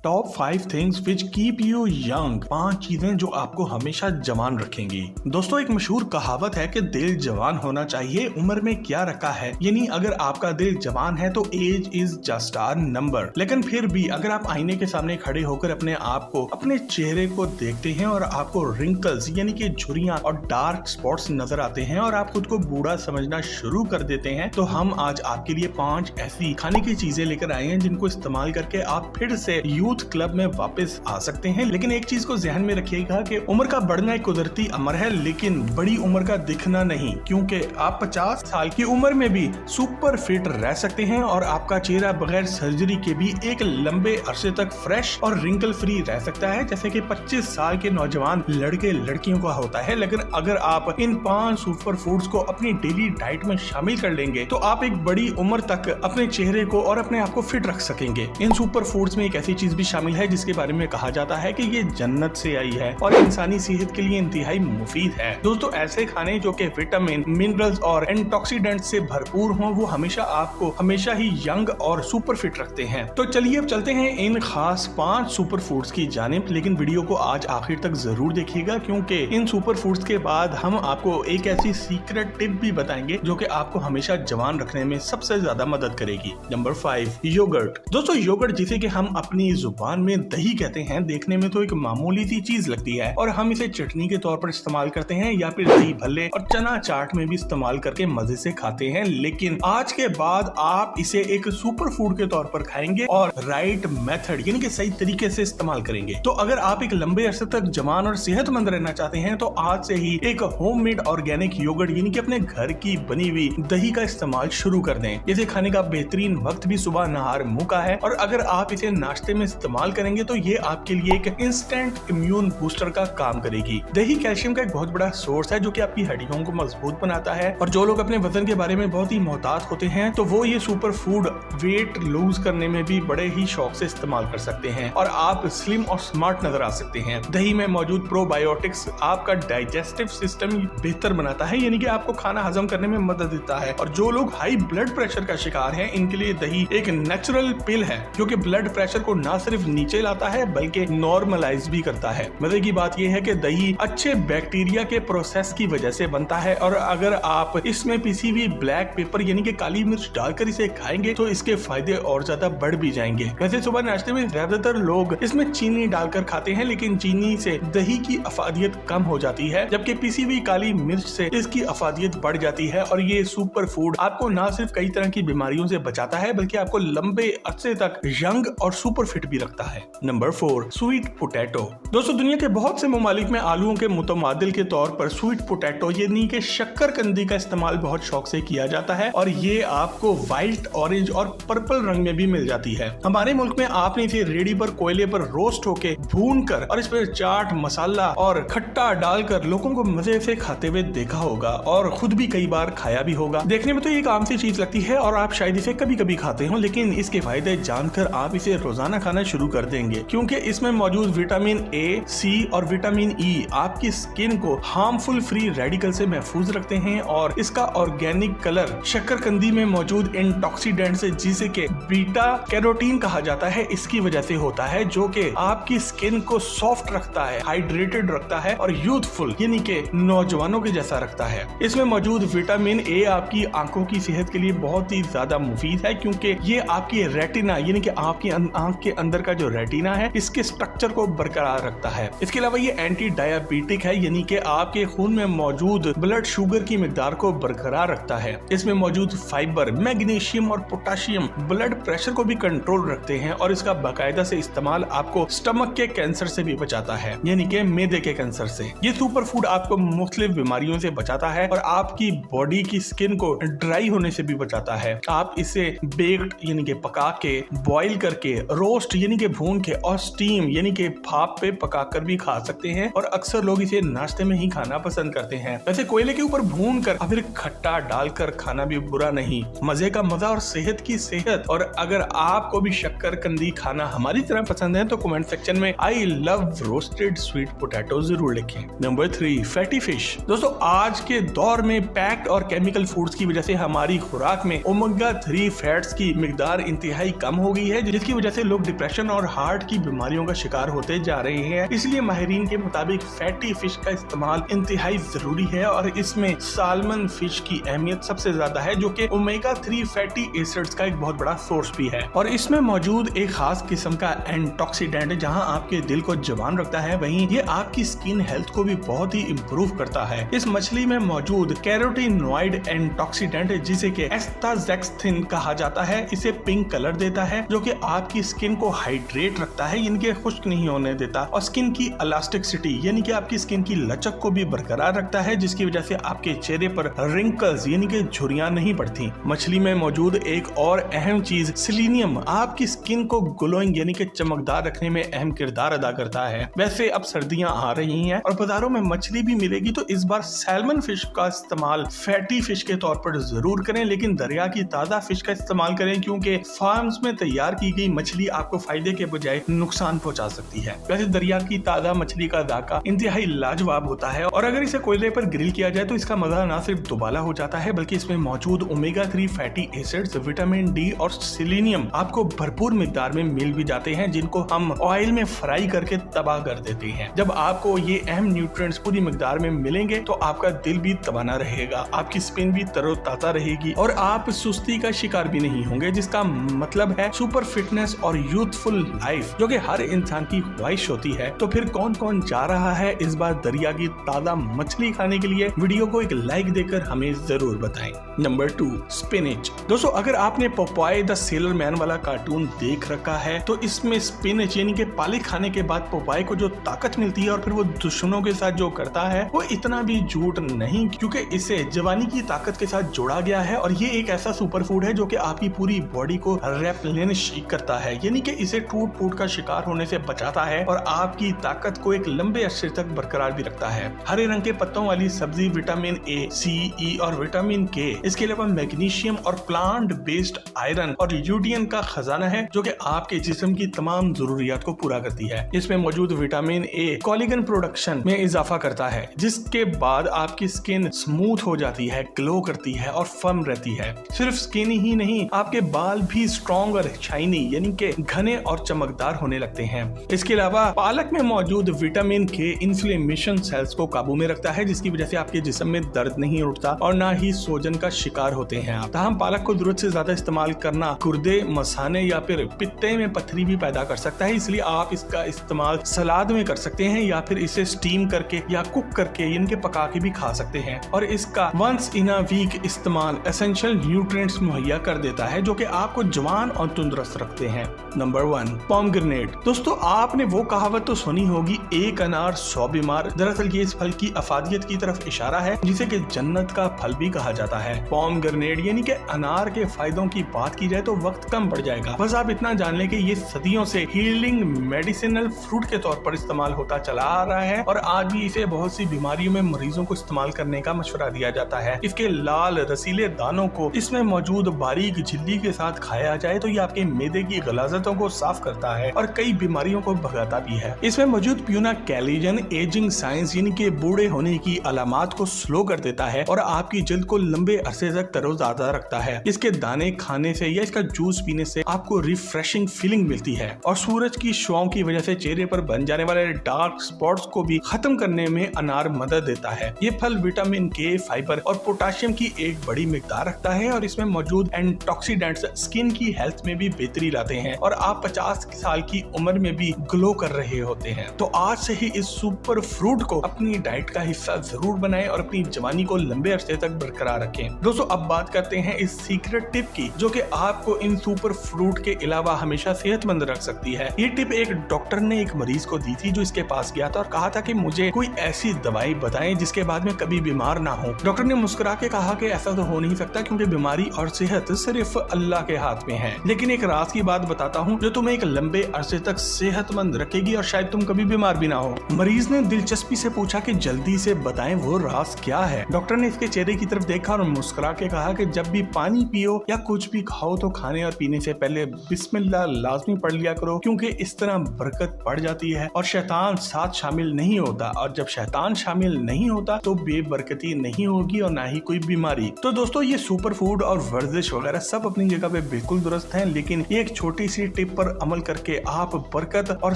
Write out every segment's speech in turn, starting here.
Top 5 things which keep you young. 5 चीजें जो आपको हमेशा जवान रखेंगी। दोस्तों, एक मशहूर कहावत है कि दिल जवान होना चाहिए, उम्र में क्या रखा है। यानी अगर आपका दिल जवान है तो age is just a number. लेकिन फिर भी अगर आप आईने के सामने खड़े होकर अपने आप को, अपने चेहरे को देखते हैं और आपको रिंकल्स यानी कि झुर्रियां और डार्क स्पॉट्स नजर आते हैं और आप खुद को बूढ़ा समझना शुरू कर देते हैं, तो हम आज आपके लिए 5 ऐसी खाने की चीजें लेकर आए हैं जिनको इस्तेमाल करके आप फिर से यूथ क्लब में वापस आ सकते हैं। लेकिन एक चीज को ध्यान में रखिएगा कि उम्र का बढ़ना एक कुदरती अमर है, लेकिन बड़ी उम्र का दिखना नहीं, क्योंकि आप 50 साल की उम्र में भी सुपर फिट रह सकते हैं और आपका चेहरा बगैर सर्जरी के भी एक लंबे अरसे तक फ्रेश और रिंकल फ्री रह सकता है, जैसे कि 25 साल के नौजवान लड़के लड़कियों का होता है। लेकिन अगर आप इन 5 सुपर फूड्स को अपनी डेली डाइट में शामिल कर लेंगे तो आप एक बड़ी उम्र तक अपने चेहरे को और अपने आप को फिट रख सकेंगे। इन सुपर फूड्स में एक ऐसी चीज भी शामिल है जिसके बारे में कहा जाता है कि ये जन्नत से आई है और इंसानी सेहत के लिए इंतहाई मुफीद है। दोस्तों, ऐसे खाने जो कि विटामिन, मिनरल्स और एंटीऑक्सीडेंट से भरपूर हों, वो हमेशा आपको हमेशा ही यंग और सुपर फिट रखते हैं। तो चलिए अब चलते हैं इन खास 5 सुपर फूड्स की जानिब। लेकिन वीडियो को आज आखिर तक जरूर देखिएगा, क्योंकि इन सुपर फूड्स के बाद हम आपको एक ऐसी सीक्रेट टिप भी बताएंगे जो कि आपको हमेशा जवान रखने में सबसे ज्यादा मदद करेगी। Number 5, yogurt. दोस्तों, योगर्ट जिसे कि हम अपनी जुबान में दही कहते हैं, देखने में तो एक मामूली सी चीज लगती है और हम इसे चटनी के तौर पर इस्तेमाल करते हैं या फिर दही भल्ले और चना चाट में भी इस्तेमाल करके मजे से खाते हैं। लेकिन आज के बाद आप इसे एक सुपर फूड के तौर पर खाएंगे और राइट मेथड यानी कि सही तरीके से इस्तेमाल करेंगे। तो अगर आप एक लंबे अरसे तक जवान और सेहतमंद रहना चाहते हैं तो आज से ही एक होममेड ऑर्गेनिक योगर्ट यानी कि अपने घर की बनी हुई दही का इस्तेमाल शुरू कर दें। इसे खाने का बेहतरीन वक्त भी सुबह नहार मुँह का है और अगर आप इसे नाश्ते में इस्तेमाल करेंगे तो ये आपके लिए एक इंस्टेंट इम्यून बूस्टर का काम करेगी। दही कैल्शियम का एक बहुत बड़ा सोर्स है जो कि आपकी हड्डियों को मजबूत बनाता है और जो लोग अपने वजन के बारे में बहुत ही मोहतात होते हैं तो वो ये सुपर फूड वेट लूज करने में भी बड़े ही शौक से इस्तेमाल कर सकते हैं और आप स्लिम और स्मार्ट नजर आ सकते हैं। दही में मौजूद प्रोबायोटिक्स आपका डाइजेस्टिव सिस्टम बेहतर बनाता है, यानी कि आपको खाना हजम करने में मदद देता है। और जो लोग हाई ब्लड प्रेशर का शिकार हैं, इनके लिए दही एक नेचुरल पिल है जो कि ब्लड प्रेशर को ना सिर्फ नीचे लाता है बल्कि नॉर्मलाइज भी करता है। मजे की बात यह है कि दही अच्छे बैक्टीरिया के प्रोसेस की वजह से बनता है और अगर आप इसमें पिसी हुई ब्लैक पेपर यानी कि काली मिर्च डालकर इसे खाएंगे तो इसके फायदे और ज्यादा बढ़ भी जाएंगे। वैसे सुबह नाश्ते में ज्यादातर लोग इसमें चीनी डालकर खाते हैं, लेकिन चीनी से दही की अफादियत कम हो जाती है जबकि पिसी हुई काली मिर्च से इसकी अफादियत बढ़ जाती है। और ये सुपर फूड आपको ना सिर्फ कई तरह की बीमारियों से बचाता है बल्कि आपको लंबे अरसे तक यंग और सुपर फिट भी रखता है। Number 4, sweet potato. दोस्तों, दुनिया के बहुत से ममालिक में आलूओं के मुतमादिल के तौर पर स्वीट पोटैटो यानी कि शक्करकंदी का इस्तेमाल बहुत शौक से किया जाता है और ये आपको व्हाइट, ऑरेंज और पर्पल रंग में भी मिल जाती है। हमारे मुल्क में आपने इसे रेडी पर कोयले पर रोस्ट होके भून कर और इस पर चाट मसाला और खट्टा डालकर लोगों को मजे से खाते हुए देखा होगा और खुद भी कई बार खाया भी होगा। देखने में तो ये एक आम सी चीज लगती है और आप शायद इसे कभी कभी खाते हो, लेकिन इसके फायदे जानकर आप इसे रोजाना खाना शुरू कर देंगे, क्योंकि इसमें मौजूद विटामिन ए, सी और विटामिन ई आपकी स्किन को हार्मफुल फ्री रेडिकल से महफूज रखते हैं और इसका ऑर्गेनिक कलर शक्करकंदी में मौजूद एंटीऑक्सीडेंट से जिसे के बीटा कैरोटीन कहा जाता है इसकी वजह से होता है, जो कि आपकी स्किन को सॉफ्ट रखता है, हाइड्रेटेड रखता है और यूथफुल यानी कि नौजवानों के जैसा रखता है। इसमें मौजूद विटामिन ए आपकी आंखों की सेहत के लिए बहुत ही ज्यादा मुफीद है, क्योंकि ये आपकी रेटिना यानी कि आपकी आंख के अंदर का जो रेटिना है इसके स्ट्रक्चर को बरकरार रखता है। इसके अलावा ये एंटी डायबिटिक है, यानी कि आपके खून में मौजूद ब्लड शुगर की मिकदार को बरकरार रखता है। इसमें मौजूद फाइबर, मैग्नीशियम और पोटाशियम ब्लड प्रेशर को भी कंट्रोल रखते हैं और इसका बाकायदा से इस्तेमाल आपको स्टमक के कैंसर से भी बचाता है, यानी कि मैदे के कैंसर से। ये सुपर फूड आपको मुख्तलिफ बीमारियों से बचाता है और आपकी बॉडी की स्किन को ड्राई होने से भी बचाता है। आप इसे बेक्ड यानी कि पका के, बॉईल करके, रोस्ट यानी कि भून के और स्टीम यानी कि भाप पे पकाकर भी खा सकते हैं और अक्सर लोग इसे नाश्ते में ही खाना पसंद करते हैं। वैसे कोयले के ऊपर भून कर और फिर खट्टा डालकर खाना भी बुरा नहीं, मजे का मजा और सेहत की सेहत। और अगर आपको भी शक्करकंदी खाना हमारी तरह पसंद है तो कमेंट सेक्शन में I love roasted sweet potato जरूर लिखें। Number 3, fatty fish. दोस्तों, आज के दौर में पैक्ड और केमिकल फूड्स की वजह से हमारी खुराक में ओमेगा 3 फैट्स की मिकदार इंतहाई कम हो गई है, जिसकी वजह से लोग डिप्रेशन डिप्रेशन और हार्ट की बीमारियों का शिकार होते जा रहे हैं। इसलिए माहिरीन के मुताबिक फैटी फिश का इस्तेमाल इंतहाई जरूरी है और इसमें सालमन फिश की अहमियत सबसे ज्यादा है, जो कि ओमेगा 3 फैटी एसिड्स का एक बहुत बड़ा सोर्स भी है। और इसमें मौजूद एक खास किस्म का एंटीऑक्सीडेंट है जहां आपके दिल को जवान रखता है, वहीं ये आपकी स्किन हेल्थ को भी बहुत ही इम्प्रूव करता है। इस मछली में मौजूद कैरोटीनॉइड एंटीऑक्सीडेंट जिसे कि एस्टाजेक्सिन कहा जाता है, इसे पिंक कलर देता है जो कि आपकी स्किन को हाइड्रेट रखता है, यानी कि खुश्क नहीं होने देता, और स्किन की इलास्टिसिटी यानी कि आपकी स्किन की लचक को भी बरकरार रखता है, जिसकी वजह से आपके चेहरे पर रिंकल्स यानी कि झुर्रियां नहीं पड़ती। मछली में मौजूद एक और अहम चीज सेलेनियम आपकी स्किन को ग्लोइंग यानी कि चमकदार रखने में अहम किरदार अदा करता है। वैसे अब सर्दियां आ रही हैं और बाजारों में मछली भी मिलेगी, तो इस बार सैल्मन फिश का इस्तेमाल फैटी फिश के तौर पर जरूर करें, लेकिन दरिया की ताजा फिश का इस्तेमाल करें क्योंकि फार्म्स में तैयार की गई मछली आपको फायदे के बजाय नुकसान पहुंचा सकती है। वैसे दरिया की ताजा मछली का जायका इंतहाई लाजवाब होता है और अगर इसे कोयले पर ग्रिल किया जाए तो इसका मजा न सिर्फ दुबाला हो जाता है बल्कि इसमें मौजूद omega 3 fatty acids, vitamin D और सेलेनियम आपको भरपूर मिकदार में मिल भी जाते हैं, जिनको हम ऑयल में फ्राई करके तबाह कर देते हैं। जब आपको ये अहम न्यूट्रिएंट्स पूरी मिकदार में मिलेंगे तो आपका दिल भी तवाना रहेगा, आपकी स्किन भी तरोताजा रहेगी और आप सुस्ती का शिकार भी नहीं होंगे, जिसका मतलब है सुपर फिटनेस और यूथफुल लाइफ, जो कि हर इंसान की ख्वाहिश होती है। तो फिर कौन कौन जा रहा है इस बार दरिया की ताजा मछली खाने के लिए? वीडियो को एक लाइक देकर हमें जरूर बताएं। Number 2, spinach. दोस्तों, अगर आपने पोपाय द सेलर मैन वाला कार्टून देख रखा है तो इसमें स्पिनच यानी कि पालक खाने के बाद पोपाय को जो ताकत मिलती है और फिर वो दुश्मनों के साथ जो करता है वो इतना भी झूठ नहीं, क्योंकि इसे जवानी की ताकत के साथ जोड़ा गया है और ये एक ऐसा सुपर फूड है जो कि आपकी पूरी बॉडी को रेप्लेनिश करता है, यानी कि इसे टूट फूट का शिकार होने से बचाता है और आपकी ताकत को एक लंबे अरसे तक बरकरार भी रखता है। हरे रंग के पत्तों वाली सब्जी विटामिन ए, सी, ई और विटामिन के, इसके अलावा मैग्नीशियम और प्लांट बेस्ड आयरन और यूडियन का खजाना है जो कि आपके जिस्म की तमाम जरूरियात को पूरा करती है। इसमें मौजूद विटामिन ए कोलेजन प्रोडक्शन में इजाफा करता है, जिसके बाद आपकी स्किन स्मूथ हो जाती है, ग्लो करती है और फर्म रहती है। सिर्फ स्किन ही नहीं, आपके बाल भी स्ट्रॉन्ग और शाइनी यानी कि घने और चमकदार होने लगते हैं। इसके अलावा पालक में मौजूद विटामिन के इन्फ्लेमेशन सेल्स को काबू में रखता है, जिसकी वजह से आपके जिस्म में दर्द नहीं उठता और ना ही सोजन का शिकार होते हैं आप। ताहम पालक को जरूरत से ज्यादा इस्तेमाल करना गुर्दे, मसाने या फिर पित्ते में पथरी भी पैदा कर सकता है, इसलिए आप इसका इस्तेमाल सलाद में कर सकते हैं या फिर इसे स्टीम करके या कुक करके इनके पका के भी खा सकते हैं। और इसका वंस इन अ वीक इस्तेमाल एसेंशियल न्यूट्रिएंट्स मुहैया कर देता है जो कि आपको जवान और तंदुरुस्त रखते हैं। Number 1, pomegranate. दोस्तों, आपने वो कहावत तो सुनी होगी, एक अनार 100 बीमार। दरअसल ये इस फल की अफादियत की तरफ इशारा है, जिसे कि जन्नत का फल भी कहा जाता है। पोमेग्रेनेट यानी कि अनार के फायदों की बात की जाए तो वक्त कम पड़ जाएगा। बस आप इतना जान लें कि ये सदियों से हीलिंग मेडिसिनल फ्रूट के तौर पर इस्तेमाल होता चला आ रहा है और आज भी इसे बहुत सी बीमारियों में मरीजों को इस्तेमाल करने का मशवरा दिया जाता है। इसके लाल रसीले दानों को इसमें मौजूद बारीक झिल्ली के साथ खाया जाए तो ये आपके मैदे की गलाजतों को साफ करता है और कई बीमारियों को भगाता भी है। इसमें मौजूद प्यूना कैलिजन एजिंग साइंस यानी कि बूढ़े होने की अलामात को स्लो कर देता है और आपकी जल्द को लंबे अरसे तक तरोताजा रखता है। इसके दाने खाने से या इसका जूस पीने से आपको रिफ्रेशिंग फीलिंग मिलती है और सूरज की शुआओं की वजह से चेहरे पर बन जाने वाले डार्क स्पॉट्स को भी खत्म करने में अनार मदद देता है। ये फल विटामिन के, फाइबर और पोटाशियम की एक बड़ी मिकदार रखता है और इसमें मौजूद एंटीऑक्सीडेंट्स स्किन की हेल्थ में भी बेहतरी लाते हैं और आप 50 साल की उम्र में भी ग्लो कर रहे होते हैं। तो आज से ही इस सुपर फ्रूट को अपनी डाइट का हिस्सा जरूर बनाएं और अपनी जवानी को लंबे अरसे तक बरकरार रखें। दोस्तों, अब बात करते हैं इस सीक्रेट टिप की जो कि आपको इन सुपर फ्रूट के अलावा हमेशा सेहतमंद रख सकती है। ये टिप एक डॉक्टर ने एक मरीज को दी थी जो इसके पास गया था और कहा था कि मुझे कोई ऐसी दवाई बताएं जिसके बाद में कभी बीमार ना हो। डॉक्टर ने मुस्कुरा के कहा कि ऐसा तो हो नहीं सकता क्योंकि बीमारी और सेहत सिर्फ अल्लाह के हाथ में है, लेकिन एक राज की बात बताता हूँ जो तुम्हें एक लंबे अरसे तक सेहतमंद रखेगी और शायद तुम कभी बीमार भी ना हो। मरीज ने दिलचस्पी से पूछा कि जल्दी से बताएं वो राज क्या है। डॉक्टर ने इसके चेहरे की तरफ देखा और मुस्कुरा के कहा कि जब भी पानी पियो या कुछ भी खाओ तो खाने और पीने से पहले बिस्मिल्लाह लाजमी पढ़ लिया करो, क्योंकि इस तरह बरकत बढ़ जाती है और शैतान साथ शामिल नहीं होता, और जब शैतान शामिल नहीं होता तो बेबरकती नहीं होगी और ना ही कोई बीमारी। तो दोस्तों, ये सुपर फूड और वर्जिश वगैरह सब अपनी जगह पे बिल्कुल दुरुस्त हैं, लेकिन ये एक छोटी सी टिप पर अमल करके आप बरकत और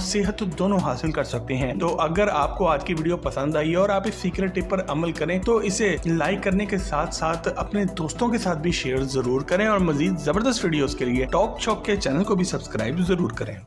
सेहत दोनों हासिल कर सकते हैं। तो अगर आपको आज की वीडियो पसंद आई और आप इस सीक्रेट टिप पर अमल करें तो इसे लाइक करने के साथ साथ अपने दोस्तों के साथ भी शेयर जरूर करें और मजीद जबरदस्त वीडियोस के लिए टॉक शॉक के चैनल को भी सब्सक्राइब जरूर करें।